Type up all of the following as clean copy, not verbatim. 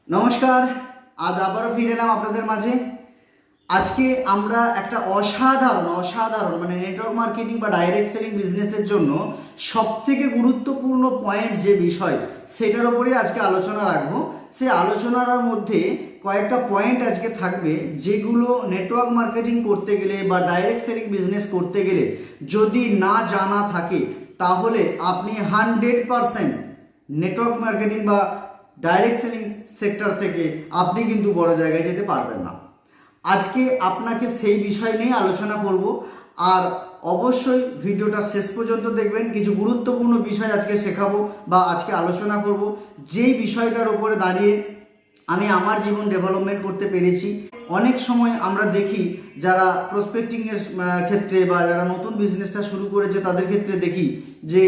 নমস্কার। আজ আবারও ফিরে এলাম আপনাদের মাঝে। আজকে আমরা একটা অসাধারণ মানে নেটওয়ার্ক মার্কেটিং বা ডাইরেক্ট সেলিং বিজনেসের জন্য সবথেকে গুরুত্বপূর্ণ পয়েন্ট যে বিষয় সেটার উপরেই আজকে আলোচনা রাখবো। সেই আলোচনার মধ্যে কয়েকটা পয়েন্ট আজকে থাকবে যেগুলো নেটওয়ার্ক মার্কেটিং করতে গেলে বা ডাইরেক্ট সেলিং বিজনেস করতে গেলে যদি না জানা থাকে তাহলে আপনি 100% নেটওয়ার্ক মার্কেটিং বা ডাইরেক্ট সেলিং সেক্টর থেকে আপনি কিন্তু বড় জায়গায় যেতে পারবেন না। আজকে আপনাকে সেই বিষয় নিয়ে আলোচনা করব, আর অবশ্যই ভিডিওটা শেষ পর্যন্ত দেখবেন। কিছু গুরুত্বপূর্ণ বিষয় আজকে শেখাবো বা আজকে আলোচনা করব, যেই বিষয়টার উপরে দাঁড়িয়ে আমি আমার জীবন ডেভেলপমেন্ট করতে পেরেছি। অনেক সময় আমরা দেখি যারা প্রসপেক্টিংয়ের ক্ষেত্রে বা যারা নতুন বিজনেসটা শুরু করেছে তাদের ক্ষেত্রে দেখি যে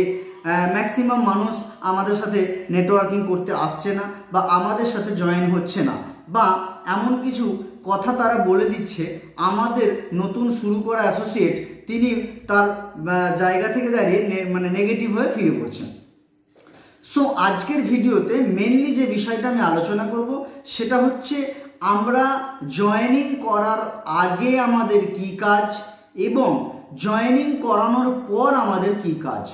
ম্যাক্সিমাম মানুষ আমাদের সাথে নেটওয়ার্কিং করতে আসছে না বা আমাদের সাথে জয়েন হচ্ছে না, বা এমন কিছু কথা তারা বলে দিচ্ছে আমাদের নতুন শুরু করা অ্যাসোসিয়েট তিনি তার জায়গা থেকে দাঁড়িয়ে মানে নেগেটিভ হয়ে ফিরে পড়ছেন। সো আজকের ভিডিওতে মেনলি যে বিষয়টা আমি আলোচনা করব সেটা হচ্ছে আমরা জয়েনিং করার আগে আমাদের কি কাজ এবং জয়েনিং করানোর পর আমাদের কি কাজ।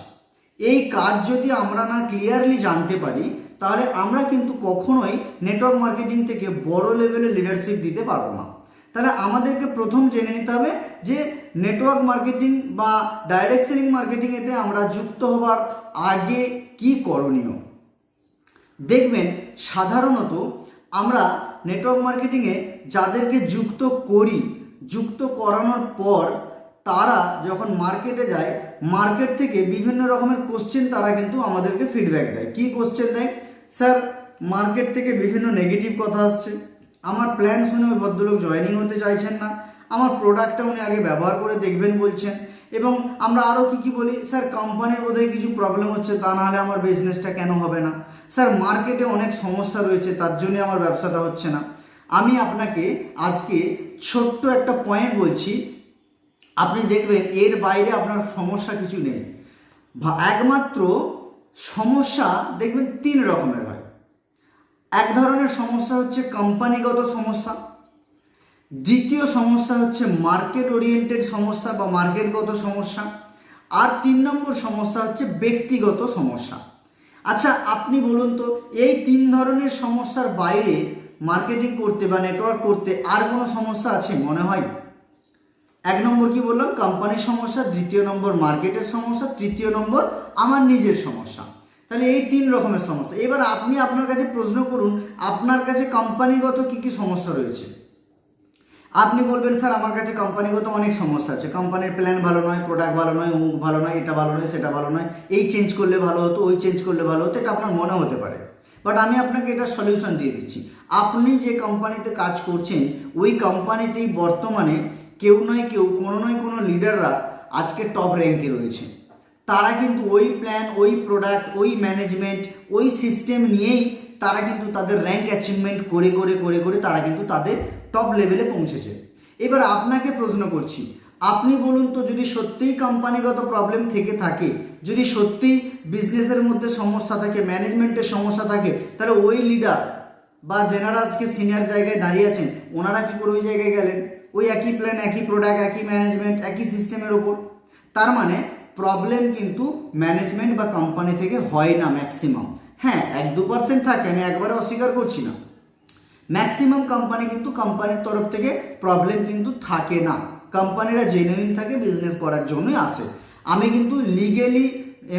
এই কাজ যদি আমরা না ক্লিয়ারলি জানতে পারি তাহলে আমরা কিন্তু কখনোই নেটওয়ার্ক মার্কেটিং থেকে বড় লেভেলে লিডারশিপ দিতে পারবো না। তাহলে আমাদেরকে প্রথম জেনে নিতে হবে যে নেটওয়ার্ক মার্কেটিং বা ডাইরেক্ট সেলিং মার্কেটিংয়েতে আমরা যুক্ত হবার আগে কি করণীয়। দেখবেন সাধারণত আমরা নেটওয়ার্ক মার্কেটিংয়ে যাদেরকে যুক্ত করানোর পর তারা যখন মার্কেটে যায়, মার্কেট থেকে বিভিন্ন রকমের কোশ্চেন তারা কিন্তু আমাদেরকে ফিডব্যাক দেয়। কি কোশ্চেন দেয়? স্যার, মার্কেট থেকে বিভিন্ন নেগেটিভ কথা আসছে, আমার প্ল্যান শুনে ওই ভদ্রলোক জয়েনিং হতে চাইছেন না, আমার প্রোডাক্টটা উনি আগে ব্যবহার করে দেখবেন বলছেন, এবং আমরা আরও কি বলি, স্যার কোম্পানির বোধহয় কিছু প্রবলেম হচ্ছে, তা নাহলে আমার বিজনেসটা কেন হবে না, স্যার মার্কেটে অনেক সমস্যা রয়েছে তার জন্য আমার ব্যবসাটা হচ্ছে না। আমি আপনাকে আজকে ছোট্ট একটা পয়েন্ট বলছি, আপনি দেখবেন এর বাইরে আপনার সমস্যা কিছু নেই। একমাত্র সমস্যা দেখবেন 3 রকমের হয়। এক ধরনের সমস্যা হচ্ছে কোম্পানিগত সমস্যা, দ্বিতীয় সমস্যা হচ্ছে মার্কেট ওরিয়েন্টেড সমস্যা বা মার্কেটগত সমস্যা, আর 3 নম্বর সমস্যা হচ্ছে ব্যক্তিগত সমস্যা। আচ্ছা, আপনি বলুন তো এই 3 ধরনের সমস্যার বাইরে মার্কেটিং করতে বা নেটওয়ার্ক করতে আর কোনো সমস্যা আছে মনে হয়? 1 নম্বর কি বললাম, কোম্পানির সমস্যা, দ্বিতীয় নম্বর মার্কেটের সমস্যা, তৃতীয় নম্বর আমার নিজের সমস্যা। তাহলে এই 3 রকমের সমস্যা। এবার আপনি আপনার কাছে প্রশ্ন করুন, আপনার কাছে কোম্পানিগত কি সমস্যা রয়েছে। আপনি বলবেন, স্যার আমার কাছে কোম্পানিগত অনেক সমস্যা আছে, কোম্পানির প্ল্যান ভালো নয়, প্রোডাক্ট ভালো নয়, অমুক ভালো নয়, এটা ভালো নয়, সেটা ভালো নয়, এই চেঞ্জ করলে ভালো হতো, ওই চেঞ্জ করলে ভালো হতো, এটা আপনার মনে হতে পারে। বাট আমি আপনাকে এটা সলিউশন দিয়ে দিচ্ছি। আপনি যে কোম্পানিতে কাজ করছেন ওই কোম্পানিতেই বর্তমানে কেউ নয় কোনো লিডাররা আজকে টপ র্যাঙ্কে রয়েছে। তারা কিন্তু ওই প্ল্যান, ওই প্রোডাক্ট, ওই ম্যানেজমেন্ট, ওই সিস্টেম নিয়েই তারা কিন্তু তাদের র্যাঙ্ক অ্যাচিভমেন্ট করে তারা কিন্তু তাদের টপ লেভেলে পৌঁছেছে। এবার আপনাকে প্রশ্ন করছি, আপনি বলুন তো, যদি সত্যিই কোম্পানিগত প্রবলেম থেকে থাকে, যদি সত্যিই বিজনেসের মধ্যে সমস্যা থাকে, ম্যানেজমেন্টের সমস্যা থাকে, তাহলে ওই লিডার বা যেনারা আজকে সিনিয়র জায়গায় দাঁড়িয়ে আছেন ওনারা কি করে ওই জায়গায় গেলেন? ওই একই প্ল্যান, একই প্রোডাক্ট, একই ম্যানেজমেন্ট, একই সিস্টেমের ওপর। তার মানে প্রবলেম কিন্তু ম্যানেজমেন্ট বা কোম্পানি থেকে হয় না ম্যাক্সিমাম। হ্যাঁ, 1-2% থাকে, আমি একবারে অস্বীকার করছি না। ম্যাক্সিমাম কোম্পানি কিন্তু কোম্পানির তরফ থেকে প্রবলেম কিন্তু থাকে না। কোম্পানিরা জেনুইন থাকে, বিজনেস করার জন্যই আসে। আমি কিন্তু লিগেলি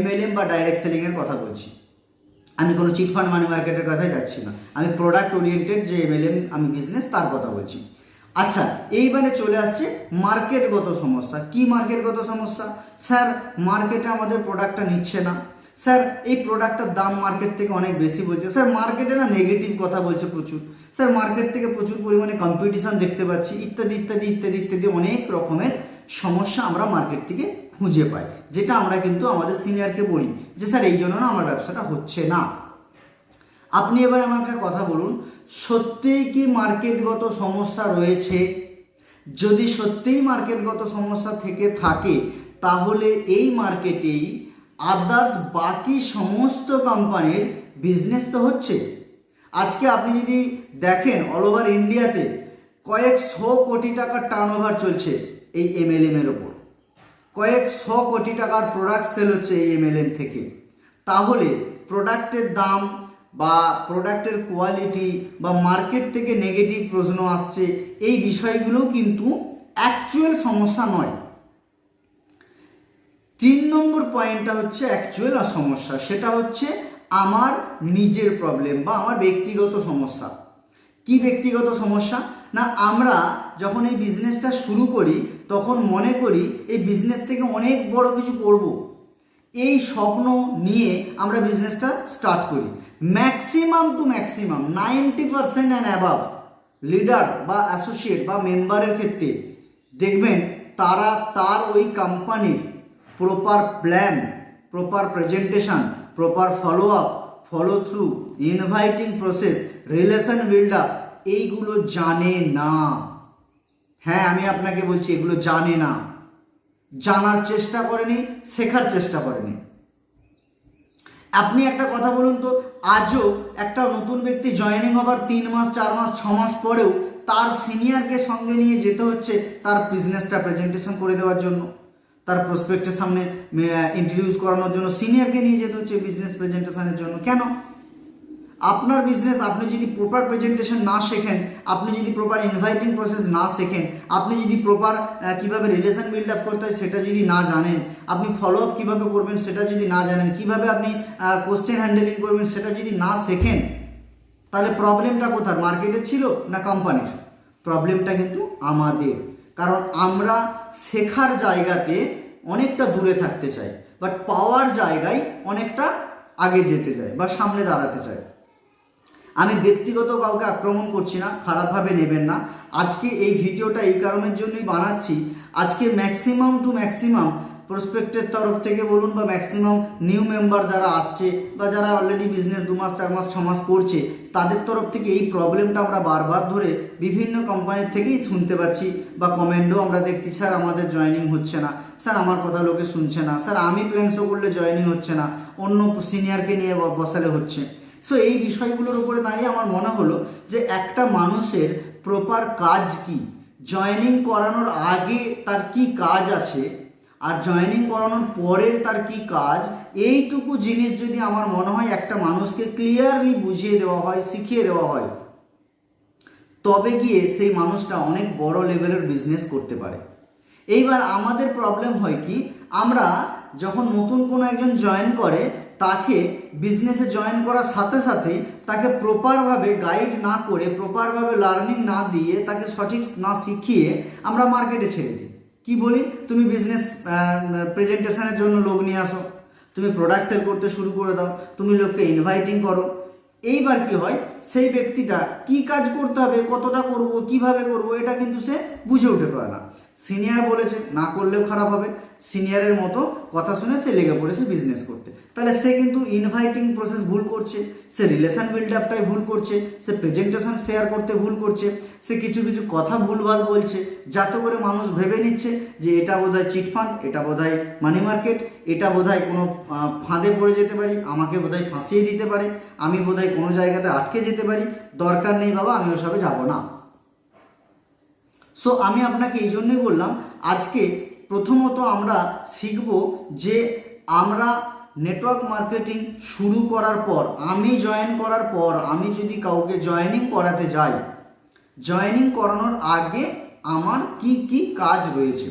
MLM বা ডাইরেক্ট সেলিংয়ের কথা বলছি, আমি কোনো চিটফান্ড মানি মার্কেটের কথাই যাচ্ছি না। আমি প্রোডাক্ট ওরিয়েন্টেড যে MLM আমি বিজনেস তার কথা বলছি। আচ্ছা, এইবারে চলে আসছে মার্কেটগত সমস্যা। কি মার্কেটগত সমস্যা? স্যার মার্কেটে আমাদের প্রোডাক্টটা নিচ্ছে না, স্যার এই প্রোডাক্টটার দাম মার্কেট থেকে অনেক বেশি বলছে, স্যার মার্কেটে না নেগেটিভ কথা বলছে প্রচুর, স্যার মার্কেট থেকে প্রচুর পরিমাণে কম্পিটিশন দেখতে পাচ্ছি, ইত্যাদি অনেক রকমের সমস্যা আমরা মার্কেট থেকে খুঁজে পাই, যেটা আমরা কিন্তু আমাদের সিনিয়রকে বলি যে স্যার এই জন্য না আমার ব্যবসাটা হচ্ছে না। আপনি এবার আমাকে কথা বলুন, সত্যিই কি মার্কেটগত সমস্যা রয়েছে? যদি সত্যিই মার্কেটগত সমস্যা থেকে থাকে তাহলে এই মার্কেটেই আদার্স বাকি সমস্ত কোম্পানির বিজনেস তো হচ্ছে। আজকে আপনি যদি দেখেন অল ওভার ইন্ডিয়াতে কয়েকশো কোটি টাকার টার্নওভার চলছে এই এমএলএম এর ওপর, কয়েকশো কোটি টাকার প্রোডাক্ট সেল হচ্ছে এই এমএলএম থেকে। তাহলে প্রোডাক্টের দাম বা প্রোডাক্টের কোয়ালিটি বা মার্কেট থেকে নেগেটিভ প্রশ্ন আসছে, এই বিষয়গুলো কিন্তু অ্যাকচুয়াল সমস্যা নয়। 3 নম্বর পয়েন্টটা হচ্ছে অ্যাকচুয়াল সমস্যা, সেটা হচ্ছে আমার নিজের প্রবলেম বা আমার ব্যক্তিগত সমস্যা। কি ব্যক্তিগত সমস্যা? না, আমরা যখন এই বিজনেসটা শুরু করি তখন মনে করি এই বিজনেস থেকে অনেক বড় কিছু করব, এই স্বপ্ন নিয়ে আমরা বিজনেসটা স্টার্ট করি। Maximum to maximum 90% and above leader বা অ্যাসোসিয়েট বা মেম্বারের ক্ষেত্রে দেখবেন তারা তার ওই কোম্পানির proper plan, proper presentation, proper follow up, follow through, inviting process, relation build up, এইগুলো জানে না। হ্যাঁ, আমি আপনাকে বলছি এগুলো জানে না, জানার চেষ্টা করেনি, শেখার চেষ্টা করেনি। আপনি একটা কথা বলুন তো, আজও একটা নতুন ব্যক্তি জয়েনিং হবার 3 মাস 4 মাস 6 মাস পরেও তার সিনিয়রকে সঙ্গে নিয়ে যেতে হচ্ছে তার বিজনেসটা প্রেজেন্টেশন করে দেওয়ার জন্য, তার প্রসপেক্টের সামনে ইন্ট্রোডিউস করানোর জন্য সিনিয়রকে নিয়ে যেতে হচ্ছে বিজনেস প্রেজেন্টেশনের জন্য। কেন? আপনার বিজনেস আপনি যদি প্রপার প্রেজেন্টেশন না শেখেন, আপনি যদি প্রপার ইনভাইটিং প্রসেস না শেখেন, আপনি যদি প্রপার কীভাবে রিলেশন বিল্ড আপ করতে হয় সেটা যদি না জানেন, আপনি ফলো আপ কীভাবে করবেন সেটা যদি না জানেন, কীভাবে আপনি কোশ্চেন হ্যান্ডেলিং করবেন সেটা যদি না শেখেন, তাহলে প্রবলেমটা কোথায়? মার্কেটের ছিল না কোম্পানির? প্রবলেমটা কিন্তু আমাদের, কারণ আমরা শেখার জায়গাতে অনেকটা দূরে থাকতে চাই, বাট পাওয়ার জায়গায় অনেকটা আগে যেতে চাই বা সামনে দাঁড়াতে চাই। আমি ব্যক্তিগত কাউকে আক্রমণ করছি না, খারাপভাবে নেবেন না। আজকে এই ভিডিওটা এই কারণের জন্যই বানাচ্ছি, আজকে ম্যাক্সিমাম টু ম্যাক্সিমাম প্রসপেক্টের তরফ থেকে বলুন বা ম্যাক্সিমাম নিউ মেম্বার যারা আসছে বা যারা অলরেডি বিজনেস 2 মাস 4 মাস 6 মাস করছে, তাদের তরফ থেকে এই প্রবলেমটা আমরা বারবার ধরে বিভিন্ন কোম্পানির থেকেই শুনতে পাচ্ছি বা কমেন্টও আমরা দেখছি, স্যার আমাদের জয়েনিং হচ্ছে না, স্যার আমার কথা লোকে শুনছে না, স্যার আমি প্ল্যান শো করলে জয়েনিং হচ্ছে না, অন্য সিনিয়রকে নিয়ে বসালে হচ্ছে। সো এই বিষয়গুলোর উপরে দাঁড়িয়ে আমার মনে হলো যে একটা মানুষের প্রপার কাজ কি, জয়েনিং করানোর আগে তার কি কাজ আছে আর জয়েনিং করানোর পরের তার কি কাজ, এইটুকু জিনিস যদি আমার মনে হয় একটা মানুষকে ক্লিয়ারলি বুঝিয়ে দেওয়া হয়, শিখিয়ে দেওয়া হয়, তবে গিয়ে সেই মানুষটা অনেক বড় লেভেলের বিজনেস করতে পারে। এইবার আমাদের প্রবলেম হয় কি, আমরা যখন নতুন কোনো একজন জয়েন করে তাকে বিজনেসে জয়েন করার সাথে সাথে তাকে প্রপারভাবে গাইড না করে, প্রপারভাবে লার্নিং না দিয়ে, তাকে সঠিক না শিখিয়ে আমরা মার্কেটে ছেড়ে দিই। কি বলি, তুমি বিজনেস প্রেজেন্টেশনের জন্য লোক নিয়ে আসো, তুমি প্রোডাক্ট সেল করতে শুরু করে দাও, তুমি লোককে ইনভাইটিং করো। এইবার কি হয়, সেই ব্যক্তিটা কি কাজ করতে হবে, কতটা করব, কিভাবে করব, এটা কিন্তু সে বুঝে উঠে পারে না। সিনিয়র বলেছে, না করলেও খারাপ হবে, সিনিয়রের মতো কথা শুনে সে লেগে পড়েছে বিজনেস করতে, তাহলে সে কিন্তু ইনভাইটিং প্রসেস ভুল করছে, সে রিলেশন বিল্ড আপটাই ভুল করছে, সে প্রেজেন্টেশন শেয়ার করতে ভুল করছে, সে কিছু কিছু কথা ভুলভাল বলছে, যাতে করে মানুষ ভেবে নিচ্ছে যে এটা বোধহয় চিটফান্ড, এটা বোধহয় মানি মার্কেট, এটা বোধহয় কোনো ফাঁদে পড়ে যেতে পারি, আমাকে বোধহয় ফাঁসিয়ে দিতে পারে, আমি বোধহয় কোনো জায়গাতে আটকে যেতে পারি, দরকার নেই বাবা, আমি ওসবে যাব না। সো আমি আপনাকে এই জন্যই বললাম, আজকে প্রথমত আমরা শিখব যে আমরা নেটওয়ার্ক মার্কেটিং শুরু করার পর, আমি জয়েন করার পর, আমি যদি কাউকে জয়েনিং করাতে যাই, জয়েনিং করানোর আগে আমার কি কি কাজ রয়েছে।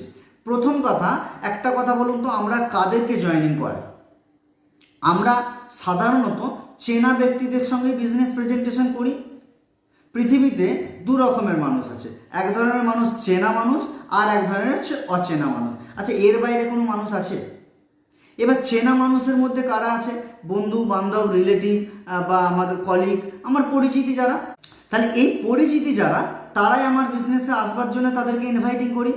প্রথম কথা, একটা কথা বলুন তো, আমরা কাদেরকে জয়েনিং করাই? আমরা সাধারণত চেনা ব্যক্তিদের সঙ্গে বিজনেস প্রেজেন্টেশন করি। পৃথিবীতে 2 রকমের মানুষ আছে, এক ধরনের মানুষ চেনা মানুষ আর এক ধরনের হচ্ছে অচেনা মানুষ। আচ্ছা, এর বাইরে কোনো মানুষ আছে? এবার চেনা মানুষের মধ্যে কারা আছে? বন্ধু বান্ধব, রিলেটিভ বা আমাদের কলিগ, আমার পরিচিতি যারা। তাহলে এই পরিচিতি যারা, তারাই আমার বিজনেসে আসবার জন্য তাদেরকে ইনভাইটিং করি।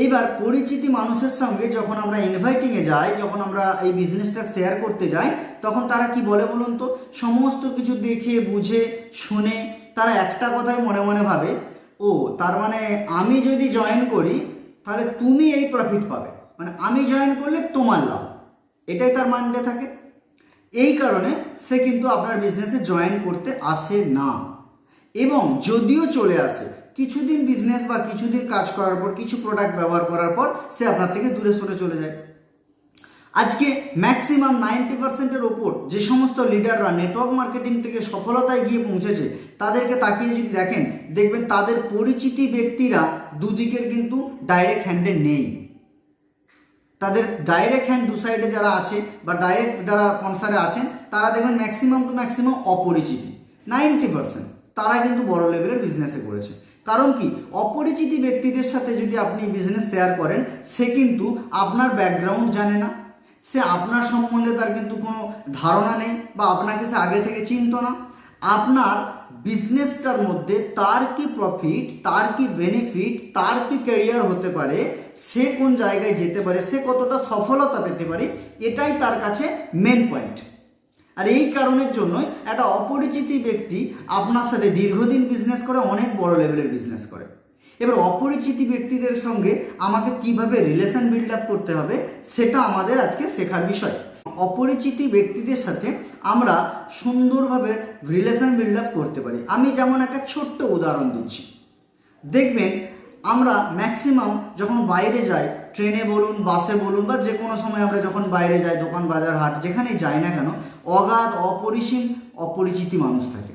এইবার পরিচিতি মানুষের সঙ্গে যখন আমরা ইনভাইটিংয়ে যাই, যখন আমরা এই বিজনেসটা শেয়ার করতে যাই, তখন তারা কি বলে বলুন তো? সমস্ত কিছু দেখে বুঝে শুনে তারা একটা কথাই মনে মনে ভাবে, ও তার মানে আমি যদি জয়েন করি তাহলে তুমি এই প্রফিট পাবে, মানে আমি জয়েন করলে তোমার লাভ, এটাই তার মাইন্ডে থাকে। এই কারণে সে কিন্তু আপনার বিজনেসে জয়েন করতে আসে না, এবং যদিও চলে আসে কিছুদিন বিজনেস বা কিছুদিন কাজ করার পর, কিছু প্রোডাক্ট ব্যবহার করার পর সে আপনার থেকে দূরে সরে চলে যায়। আজকে ম্যাক্সিমাম 90%-এর ওপর যে সমস্ত লিডাররা নেটওয়ার্ক মার্কেটিং থেকে সফলতায় গিয়ে পৌঁছেছে, তাদেরকে তাকিয়ে যদি দেখেন, দেখবেন তাদের পরিচিতি ব্যক্তিরা দুদিকের কিন্তু ডাইরেক্ট হ্যান্ডে নেই। তাদের ডাইরেক্ট হ্যান্ড দু সাইডে যারা আছে বা ডাইরেক্ট যারা স্পন্সারে আছেন, তারা দেখবেন ম্যাক্সিমাম টু ম্যাক্সিমাম অপরিচিতি। 90% তারা কিন্তু বড় লেভেলের বিজনেসে করেছে। কারণ কি, অপরিচিতি ব্যক্তিদের সাথে যদি আপনি বিজনেস শেয়ার করেন, সে কিন্তু আপনার ব্যাকগ্রাউন্ড জানে না, সে আপনার সম্বন্ধে তার কিন্তু কোনো ধারণা নেই, বা আপনাকে সে আগে থেকে চিনত না। আপনার বিজনেসটার মধ্যে তার কি প্রফিট, তার কি বেনিফিট, তার কি ক্যারিয়ার হতে পারে, সে কোন জায়গায় যেতে পারে, সে কতটা সফলতা পেতে পারে, এটাই তার কাছে মেন পয়েন্ট। আর এই কারণের জন্যই একটা অপরিচিতি ব্যক্তি আপনার সাথে দীর্ঘদিন বিজনেস করে, অনেক বড় লেভেলের বিজনেস করে। এবার অপরিচিতি ব্যক্তিদের সঙ্গে আমাকে কিভাবে রিলেশন বিল্ড আপ করতে হবে, সেটা আমাদের আজকে শেখার বিষয়। অপরিচিতি ব্যক্তিদের সাথে আমরা সুন্দরভাবে রিলেশন বিল্ড আপ করতে পারি। আমি যেমন একটা ছোট্ট উদাহরণ দিচ্ছি। দেখবেন আমরা ম্যাক্সিমাম যখন বাইরে যাই, ট্রেনে বলুন, বাসে বলুন, বা যে কোনো সময় আমরা যখন বাইরে যাই, দোকান বাজার হাট যেখানেই যাই না কেন, অগাধ অপরিসীম অপরিচিতি মানুষ থাকে।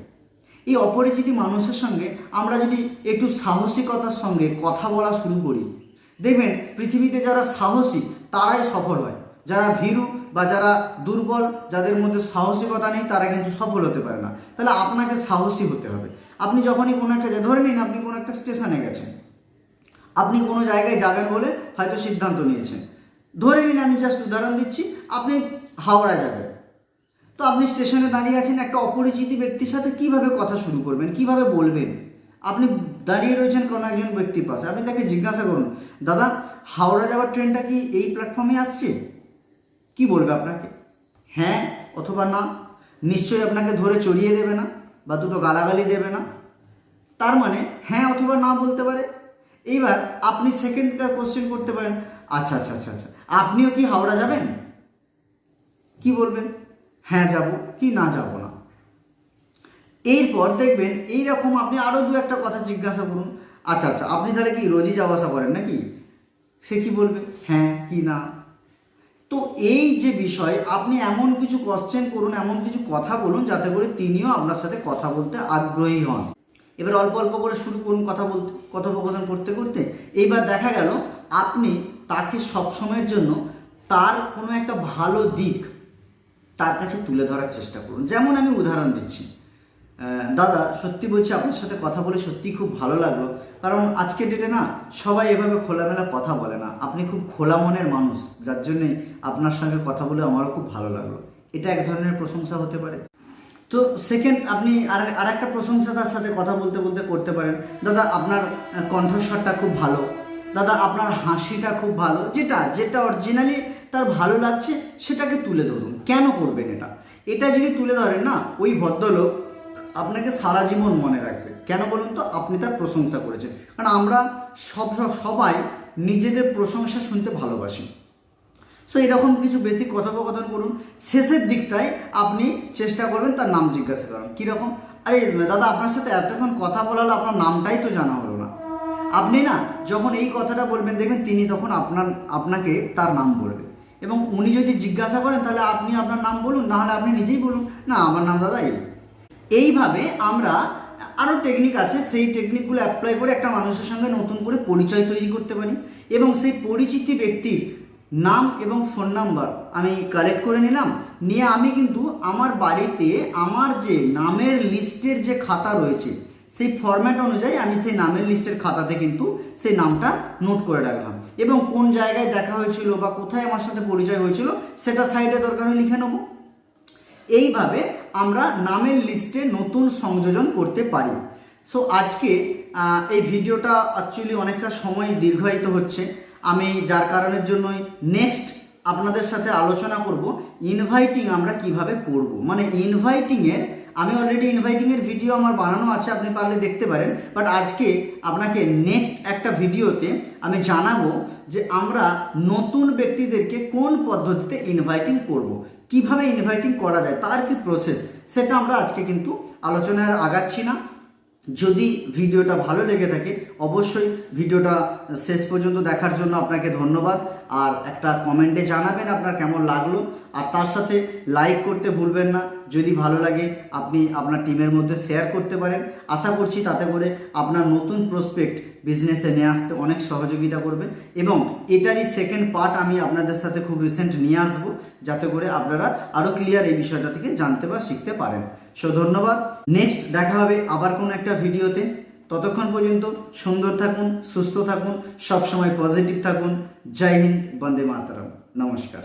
এই অপরিচিতি মানুষের সঙ্গে আমরা যদি একটু সাহসিকতার সঙ্গে কথা বলা শুরু করি, দেখবেন পৃথিবীতে যারা সাহসী তারাই সফল হয়। যারা ভীরু বা যারা দুর্বল, যাদের মধ্যে সাহসিকতা নেই, তারা কিন্তু সফল হতে পারে না। তাহলে আপনাকে সাহসী হতে হবে। আপনি যখনই কোনো একটা, ধরে নিন আপনি কোনো একটা স্টেশনে গেছেন, আপনি কোনো জায়গায় যাবেন বলে হয়তো সিদ্ধান্ত নিয়েছেন। ধরে নিন, আমি জাস্ট উদাহরণ দিচ্ছি, আপনি হাওড়া যাবেন। তো আপনি স্টেশনে দাঁড়িয়ে আছেন, একটা অপরিচিত ব্যক্তির সাথে কিভাবে কথা শুরু করবেন, কিভাবে বলবেন? আপনি দাঁড়িয়ে রয়েছেন কোনো একজন ব্যক্তির পাশে, আপনি তাকে জিজ্ঞাসা করুন, দাদা হাওড়া যাওয়ার ট্রেনটা কি এই প্ল্যাটফর্মে আসছে? কি বলবে আপনাকে? হ্যাঁ অথবা না। নিশ্চয়ই আপনাকে ধরে চড়িয়ে দেবে না, বা দুটো গালাগালি দেবে না। তার মানে হ্যাঁ অথবা না বলতে পারে। এইবার আপনি সেকেন্ডটা কোশ্চেন করতে পারেন, আচ্ছা আচ্ছা আচ্ছা আচ্ছা, আপনিও কি হাওড়া যাবেন? কি বলবেন? হ্যাঁ যাব, কি না যাব না। এরপর দেখবেন এইরকম আপনি আরও দু একটা কথা জিজ্ঞাসা করুন, আচ্ছা আচ্ছা, আপনি তাহলে কি রোজই যাওয়া আসা করেন নাকি? সে কি বলবে? হ্যাঁ কি না। তো এই যে বিষয়, আপনি এমন কিছু কোশ্চেন করুন, এমন কিছু কথা বলুন, যাতে করে তিনিও আপনার সাথে কথা বলতে আগ্রহী হন। এবার অল্প অল্প করে শুরু করুন কথা বলতে, কথোপকথন করতে করতে। এইবার দেখা গেল আপনি তাকে সবসময়ের জন্য তার কোনো একটা ভালো দিক তার কাছে তুলে ধরার চেষ্টা করুন। যেমন আমি উদাহরণ দিচ্ছি, দাদা সত্যি বলছি, আপনার সাথে কথা বলে সত্যিই খুব ভালো লাগলো। কারণ আজকের ডেটে না সবাই এভাবে খোলামেলা কথা বলে না। আপনি খুব খোলা মনের মানুষ, যার জন্যে আপনার সঙ্গে কথা বলে আমারও খুব ভালো লাগলো। এটা এক ধরনের প্রশংসা হতে পারে। তো সেকেন্ড, আপনি আর একটা প্রশংসা তার সাথে কথা বলতে বলতে করতে পারেন, দাদা আপনার কণ্ঠস্বরটা খুব ভালো, দাদা আপনার হাসিটা খুব ভালো। যেটা যেটা অরিজিনালি তার ভালো লাগছে সেটাকে তুলে ধরুন। কেন করবেন এটা? এটা যদি তুলে ধরেন না, ওই ভদ্রলোক আপনাকে সারা জীবন মনে রাখবে। কেন বলুন তো? আপনি তার প্রশংসা করেছেন। কারণ আমরা সবাই নিজেদের প্রশংসা শুনতে ভালোবাসি। সো এরকম কিছু বেসিক কথোপকথন করুন। শেষের দিকটায় আপনি চেষ্টা করবেন তার নাম জিজ্ঞাসা করার। কীরকম? আরে দাদা আপনার সাথে এতক্ষণ কথা বলা হলো, আপনার নামটাই তো জানা হলো না। আপনি না যখন এই কথাটা বলবেন, দেখবেন তিনি তখন আপনাকে তার নাম বলবে। এবং উনি যদি জিজ্ঞাসা করেন, তাহলে আপনি আপনার নাম বলুন, নাহলে আপনি নিজেই বলুন, না আমার নাম দাদা এই। এইভাবে আমরা আরও টেকনিক আছে, সেই টেকনিকগুলো অ্যাপ্লাই করে একটা মানুষের সঙ্গে নতুন করে পরিচয় তৈরি করতে পারি। এবং সেই পরিচিতি ব্যক্তির নাম এবং ফোন নাম্বার আমি কালেক্ট করে নিলাম, নিয়ে আমি কিন্তু আমার বাড়িতে আমার যে নামের লিস্টের যে খাতা রয়েছে, সেই ফরম্যাট অনুযায়ী আমি সেই নামের লিস্টের খাতাতে কিন্তু সেই নামটা নোট করে রাখলাম। এবং কোন জায়গায় দেখা হয়েছিল বা কোথায় আমার সাথে পরিচয় হয়েছিল সেটা সাইডে দরকার হলে লিখে নেব। এইভাবে আমরা নামের লিস্টে নতুন সংযোজন করতে পারি। সো আজকে এই ভিডিওটা অ্যাকচুয়ালি অনেকটা সময় দীর্ঘায়িত হচ্ছে, আমি যার কারণের জন্যই নেক্সট আপনাদের সাথে আলোচনা করব ইনভাইটিং আমরা কিভাবে করব। মানে ইনভাইটিংয়ের আমি অলরেডি ইনভাইটিংয়ের ভিডিও আমার বানানো আছে, আপনি পারলে দেখতে পারেন। বাট আজকে আপনাকে নেক্সট একটা ভিডিওতে আমি জানাবো যে আমরা নতুন ব্যক্তিদেরকে কোন পদ্ধতিতে ইনভাইটিং করব, কিভাবে ইনভাইটিং করা যায়, তার কি প্রসেস, সেটা আমরা আজকে কিন্তু আলোচনায় আগাচ্ছি না। যদি ভিডিওটা ভালো লেগে থাকে অবশ্যই ভিডিওটা শেষ পর্যন্ত দেখার জন্য আপনাকে ধন্যবাদ। আর একটা কমেন্টে জানাবেন আপনার কেমন লাগলো, আর তার সাথে লাইক করতে ভুলবেন না। যদি ভালো লাগে আপনি আপনার টিমের মধ্যে শেয়ার করতে পারেন। আশা করছি তাতে করে আপনার নতুন প্রসপেক্ট বিজনেসে নিয়ে আসতে অনেক সহযোগিতা করবে। এবং এটারই সেকেন্ড পার্ট আমি আপনাদের সাথে খুব রিসেন্ট নিয়ে আসবো, যাতে করে আপনারা আরও ক্লিয়ার এই বিষয়টা থেকে জানতে বা শিখতে পারেন। সো ধন্যবাদ। নেক্সট দেখা হবে আবার কোনো একটা ভিডিওতে। ততক্ষণ পর্যন্ত সুন্দর থাকুন, সুস্থ থাকুন, সবসময় পজিটিভ থাকুন। জয় হিন্দ, বন্দে মাতরম, নমস্কার।